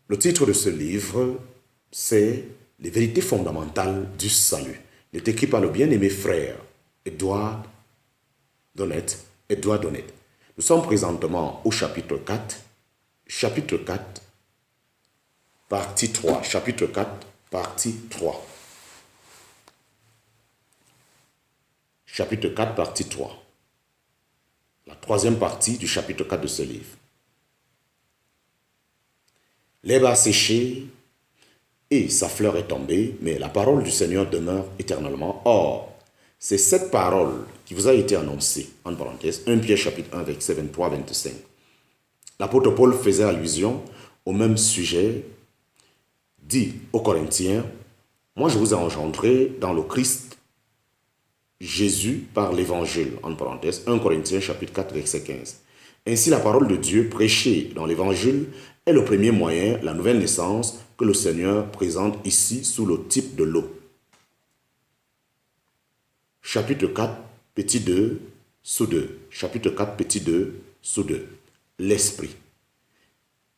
Le titre de ce livre, c'est « Les vérités fondamentales du salut ». Il est écrit par le bien-aimé frère Edouard Donnet. Nous sommes présentement au chapitre 4, partie 3. Chapitre 4, partie 3. Chapitre 4, partie 3. La troisième partie du chapitre 4 de ce livre. L'herbe a séché et sa fleur est tombée, mais la parole du Seigneur demeure éternellement. Or, c'est cette parole qui vous a été annoncée, en parenthèse, 1 Pierre chapitre 1, verset 23-25. L'apôtre Paul faisait allusion au même sujet, dit aux Corinthiens, « Moi je vous ai engendré dans le Christ Jésus par l'évangile », en parenthèse, 1 Corinthiens chapitre 4, verset 15. Ainsi, la parole de Dieu prêchée dans l'évangile est le premier moyen, la nouvelle naissance que le Seigneur présente ici sous le type de l'eau. Chapitre 4, petit 2, sous 2. Chapitre 4, petit 2, sous 2. L'Esprit.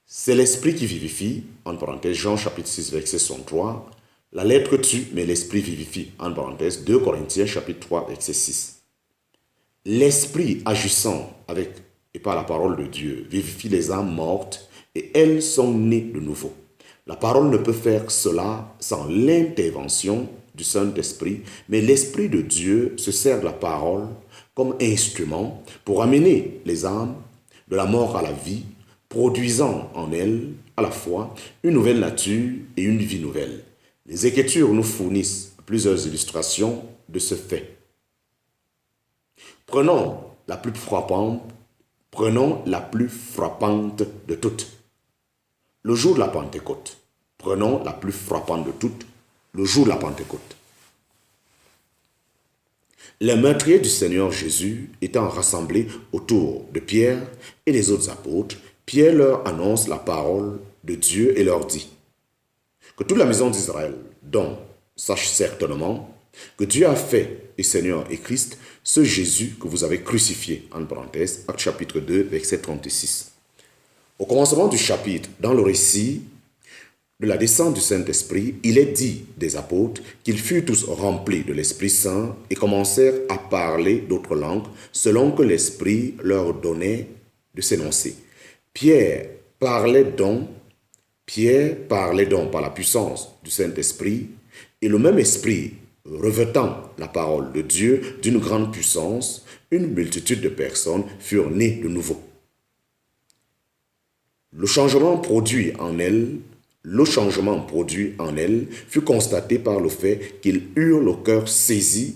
C'est l'Esprit qui vivifie, en parenthèse, Jean chapitre 6, verset 63. La lettre tue, mais l'Esprit vivifie, en parenthèse, 2 Corinthiens chapitre 3, verset 6. L'Esprit agissant avec et par la parole de Dieu vivifie les âmes mortes et elles sont nées de nouveau. La parole ne peut faire cela sans l'intervention du Saint-Esprit, mais l'Esprit de Dieu se sert de la parole comme instrument pour amener les âmes de la mort à la vie, produisant en elles à la fois une nouvelle nature et une vie nouvelle. Les Écritures nous fournissent plusieurs illustrations de ce fait. Prenons la plus frappante de toutes. Le jour de la Pentecôte. Prenons la plus frappante de toutes, le jour de la Pentecôte. Les meurtriers du Seigneur Jésus étant rassemblés autour de Pierre et les autres apôtres, Pierre leur annonce la parole de Dieu et leur dit que toute la maison d'Israël, dont sache certainement que Dieu a fait et Seigneur et Christ, ce Jésus que vous avez crucifié, en parenthèse, Actes chapitre 2, verset 36. Au commencement du chapitre, dans le récit de la descente du Saint-Esprit, il est dit des apôtres qu'ils furent tous remplis de l'Esprit Saint et commencèrent à parler d'autres langues selon que l'Esprit leur donnait de s'énoncer. Pierre parlait donc par la puissance du Saint-Esprit et le même Esprit revêtant la parole de Dieu d'une grande puissance, une multitude de personnes furent nées de nouveau. Le changement produit en elles fut constaté par le fait qu'ils eurent le cœur saisi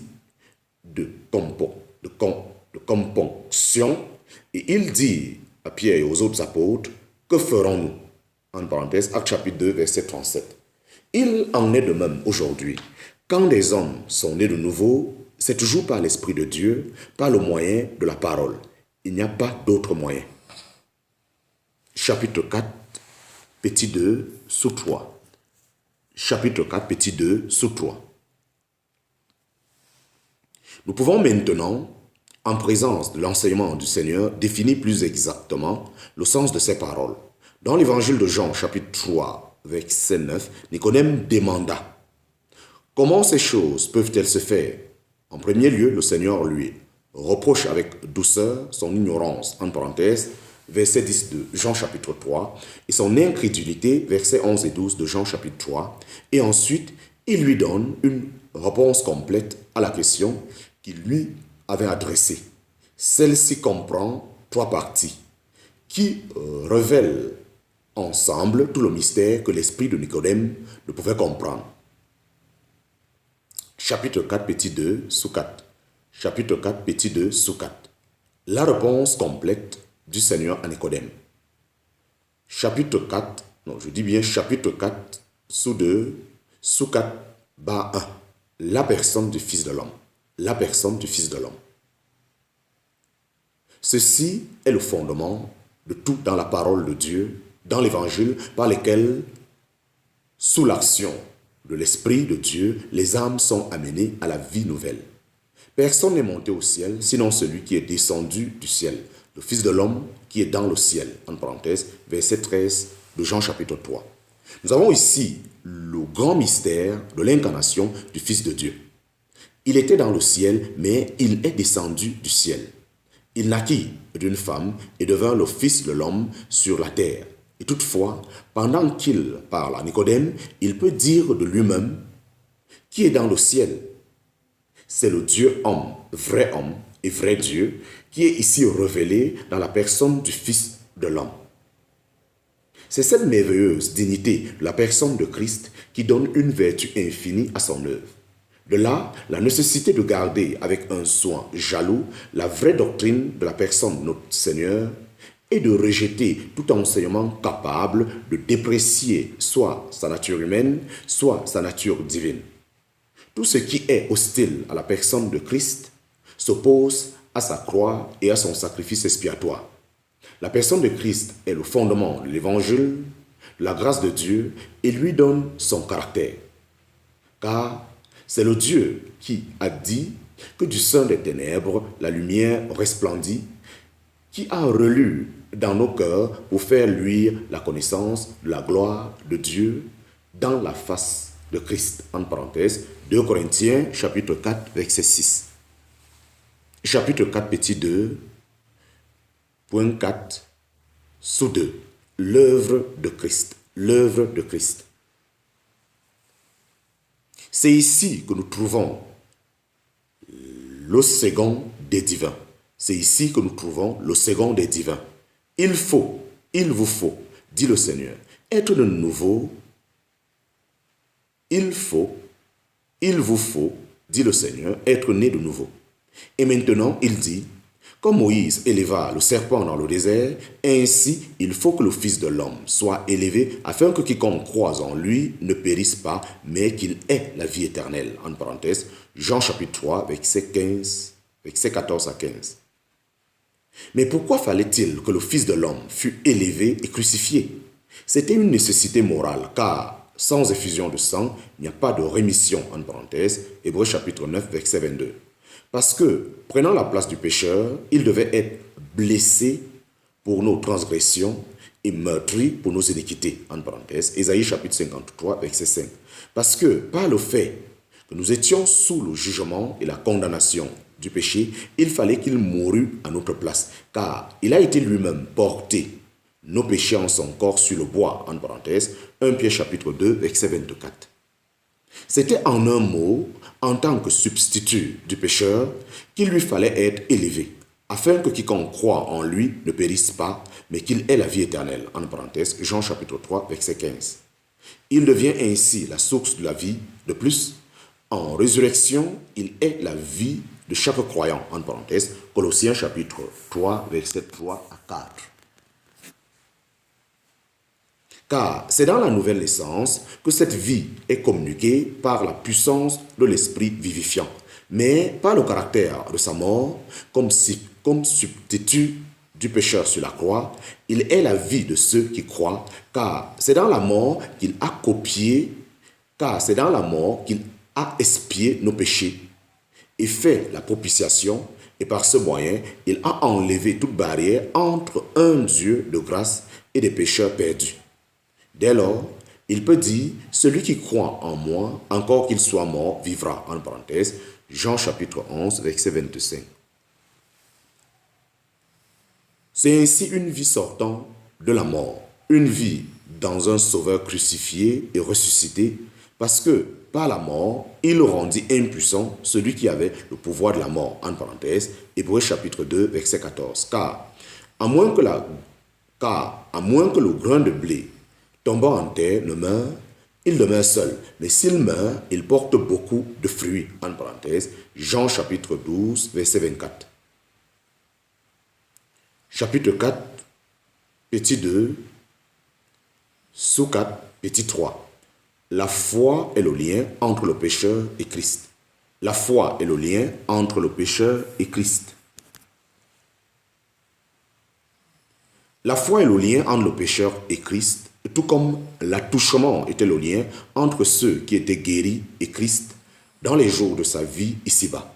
de compunction et il dit à Pierre et aux autres apôtres, « Que ferons-nous » En parenthèse, Actes chapitre 2, verset 37. Il en est de même aujourd'hui. Quand des hommes sont nés de nouveau, c'est toujours par l'Esprit de Dieu, par le moyen de la parole. Il n'y a pas d'autre moyen. Chapitre 4, petit 2, sous 3. Chapitre 4, petit 2, sous 3. Nous pouvons maintenant, en présence de l'enseignement du Seigneur, définir plus exactement le sens de ces paroles. Dans l'évangile de Jean, chapitre 3, verset 9, Nicodème demanda « Comment ces choses peuvent-elles se faire ?» En premier lieu, le Seigneur lui reproche avec douceur son ignorance, en parenthèse, verset 10 de Jean chapitre 3, et son incrédulité, versets 11 et 12 de Jean chapitre 3, et ensuite, il lui donne une réponse complète à la question qu'il lui avait adressée. Celle-ci comprend trois parties qui révèlent ensemble tout le mystère que l'esprit de Nicodème ne pouvait comprendre. Chapitre 4, petit 2, sous 4. Chapitre 4, petit 2, sous 4. La réponse complète du Seigneur à Nicodème. Chapitre 4, chapitre 4, sous 2, sous 4, bas 1. La personne du Fils de l'homme. La personne du Fils de l'homme. Ceci est le fondement de tout dans la parole de Dieu, dans l'évangile, par lequel, sous l'action de l'Esprit de Dieu, les âmes sont amenées à la vie nouvelle. Personne n'est monté au ciel, sinon celui qui est descendu du ciel, le Fils de l'homme qui est dans le ciel. En parenthèse, verset 13 de Jean chapitre 3. Nous avons ici le grand mystère de l'incarnation du Fils de Dieu. Il était dans le ciel, mais il est descendu du ciel. Il naquit d'une femme et devint le Fils de l'homme sur la terre. Et toutefois, pendant qu'il parle à Nicodème, il peut dire de lui-même qui est dans le ciel. C'est le Dieu homme et vrai Dieu, qui est ici révélé dans la personne du Fils de l'homme. C'est cette merveilleuse dignité de la personne de Christ qui donne une vertu infinie à son œuvre. De là, la nécessité de garder avec un soin jaloux la vraie doctrine de la personne de notre Seigneur et de rejeter tout enseignement capable de déprécier soit sa nature humaine, soit sa nature divine. Tout ce qui est hostile à la personne de Christ s'oppose à sa croix et à son sacrifice expiatoire. La personne de Christ est le fondement de l'évangile, la grâce de Dieu, et lui donne son caractère. Car c'est le Dieu qui a dit que du sein des ténèbres, la lumière resplendit, qui a relu dans nos cœurs pour faire luire la connaissance de la gloire de Dieu dans la face de Christ. En parenthèse, 2 Corinthiens, chapitre 4, verset 6. Chapitre 4, petit 2, point 4, sous 2. L'œuvre de Christ. L'œuvre de Christ. C'est ici que nous trouvons le second des divins. C'est ici que nous trouvons le second des divins. Il vous faut, dit le Seigneur, être de nouveau. Il vous faut, dit le Seigneur, être né de nouveau. Et maintenant, il dit, comme Moïse éleva le serpent dans le désert, ainsi il faut que le Fils de l'homme soit élevé, afin que quiconque croise en lui ne périsse pas, mais qu'il ait la vie éternelle. En parenthèse, Jean chapitre 3, versets 14 à 15. Mais pourquoi fallait-il que le Fils de l'homme fût élevé et crucifié? C'était une nécessité morale, car sans effusion de sang, il n'y a pas de rémission, en parenthèse, Hébreux chapitre 9, verset 22. Parce que, prenant la place du pécheur, il devait être blessé pour nos transgressions et meurtri pour nos iniquités, en parenthèse, Ésaïe chapitre 53, verset 5. Parce que, par le fait que nous étions sous le jugement et la condamnation du péché, il fallait qu'il mourût à notre place, car il a été lui-même porté nos péchés en son corps sur le bois, en parenthèse, 1 Pierre chapitre 2, verset 24. C'était en un mot, en tant que substitut du pécheur, qu'il lui fallait être élevé, afin que quiconque croit en lui ne périsse pas, mais qu'il ait la vie éternelle, en parenthèse, Jean chapitre 3, verset 15. Il devient ainsi la source de la vie. De plus, en résurrection, il est la vie de chaque croyant, en parenthèse, Colossiens chapitre 3, verset 3 à 4. Car c'est dans la nouvelle naissance que cette vie est communiquée par la puissance de l'esprit vivifiant, mais par le caractère de sa mort, comme substitut du pécheur sur la croix, il est la vie de ceux qui croient, car c'est dans la mort qu'il a expié nos péchés et fait la propitiation, et par ce moyen, il a enlevé toute barrière entre un Dieu de grâce et des pécheurs perdus. Dès lors, il peut dire, celui qui croit en moi, encore qu'il soit mort, vivra, en parenthèse, Jean chapitre 11, verset 25. C'est ainsi une vie sortant de la mort, une vie dans un sauveur crucifié et ressuscité, parce que par la mort, il rendit impuissant celui qui avait le pouvoir de la mort, en parenthèse, Hébreux chapitre 2, verset 14. Car, à moins que le grain de blé tombant en terre ne meurt, il demeure seul. Mais s'il meurt, il porte beaucoup de fruits. En parenthèse, Jean chapitre 12, verset 24. Chapitre 4, petit 2, sous 4, petit 3. La foi est le lien entre le pécheur et Christ. La foi est le lien entre le pécheur et Christ. La foi est le lien entre le pécheur et Christ, tout comme l'attouchement était le lien entre ceux qui étaient guéris et Christ dans les jours de sa vie ici-bas.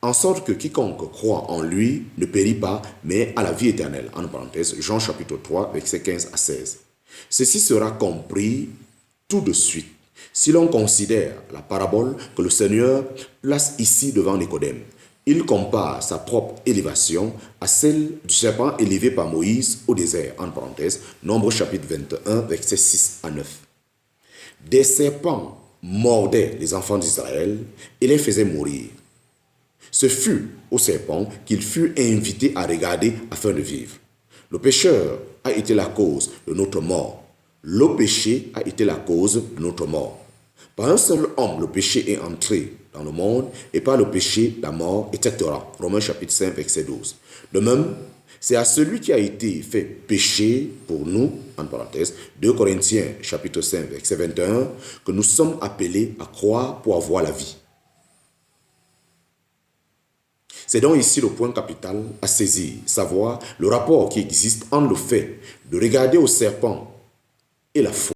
En sorte que quiconque croit en lui ne périt pas, mais a la vie éternelle. En parenthèse, Jean chapitre 3, versets 15 à 16. Ceci sera compris tout de suite si l'on considère la parabole que le Seigneur place ici devant Nicodème. Il compare sa propre élévation à celle du serpent élevé par Moïse au désert, en parenthèse, Nombre chapitre 21, versets 6 à 9. Des serpents mordaient les enfants d'Israël et les faisaient mourir. Ce fut au serpent qu'il fut invité à regarder afin de vivre. Le pécheur a été la cause de notre mort. Le péché a été la cause de notre mort. Par un seul homme, le péché est entré dans le monde et par le péché, la mort, etc. Romains chapitre 5, verset 12. De même, c'est à celui qui a été fait péché pour nous, en parenthèse, 2 Corinthiens chapitre 5, verset 21, que nous sommes appelés à croire pour avoir la vie. C'est donc ici le point capital à saisir, savoir le rapport qui existe entre le fait de regarder au serpent et la foi.